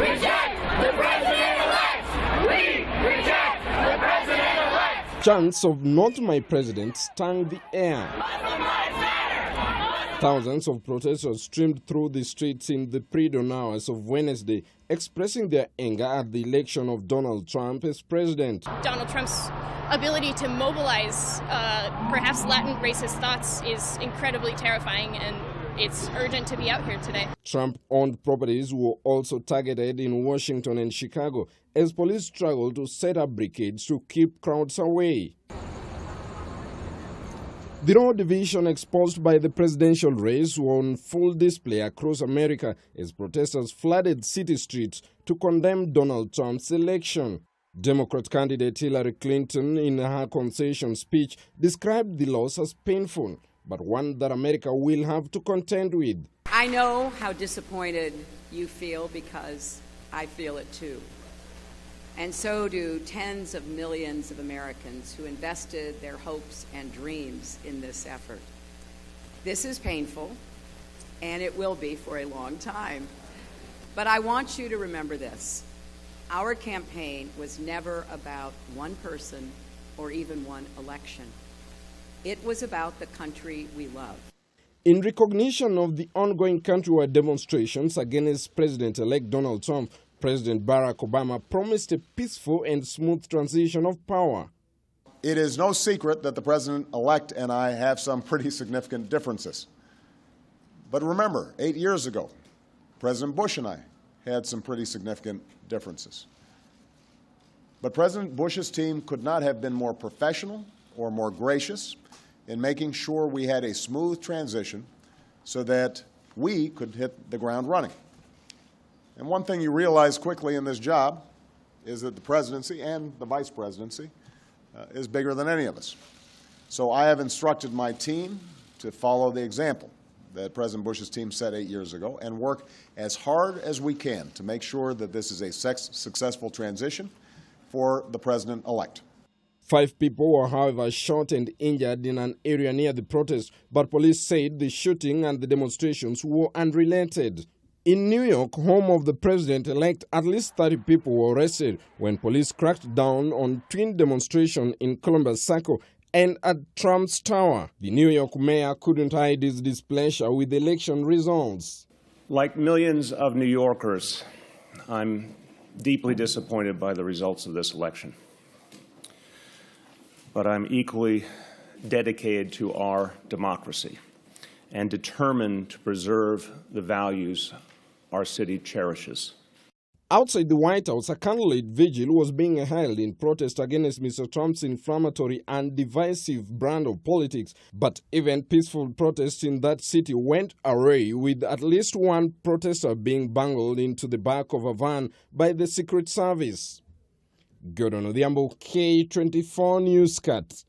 reject the president-elect! We reject the president-elect! Chants of "Not my president" stung the air. Thousands of protesters streamed through the streets in the pre-dawn hours of Wednesday, expressing their anger at the election of Donald Trump as president. Donald Trump's ability to mobilize perhaps Latin racist thoughts is incredibly terrifying, and it's urgent to be out here today. Trump-owned properties were also targeted in Washington and Chicago as police struggled to set up barricades to keep crowds away. The raw division exposed by the presidential race were on full display across America as protesters flooded city streets to condemn Donald Trump's election. Democrat candidate Hillary Clinton, in her concession speech, described the loss as painful, but one that America will have to contend with. I know how disappointed you feel because I feel it too. And so do tens of millions of Americans who invested their hopes and dreams in this effort. This is painful, and it will be for a long time. But I want you to remember this. Our campaign was never about one person or even one election. It was about the country we love. In recognition of the ongoing countrywide demonstrations against President-elect Donald Trump, President Barack Obama promised a peaceful and smooth transition of power. It is no secret that the president-elect and I have some pretty significant differences. But remember, 8 years ago, President Bush and I had some pretty significant differences. But President Bush's team could not have been more professional or more gracious in making sure we had a smooth transition so that we could hit the ground running. And one thing you realize quickly in this job is that the presidency and the vice presidency is bigger than any of us. So I have instructed my team to follow the example that President Bush's team set 8 years ago and work as hard as we can to make sure that this is a successful transition for the president-elect. 5 people were, however, shot and injured in an area near the protest, but police said the shooting and the demonstrations were unrelated. In New York, home of the president-elect, at least 30 people were arrested when police cracked down on twin demonstrations in Columbus Circle and at Trump's Tower. The New York mayor couldn't hide his displeasure with election results. Like millions of New Yorkers, I'm deeply disappointed by the results of this election. But I'm equally dedicated to our democracy and determined to preserve the values our city cherishes. Outside the White House, a candlelit vigil was being held in protest against Mr. Trump's inflammatory and divisive brand of politics. But even peaceful protests in that city went awry, with at least one protester being bungled into the back of a van by the Secret Service. Gordon Odhiambo, K24 Newscat.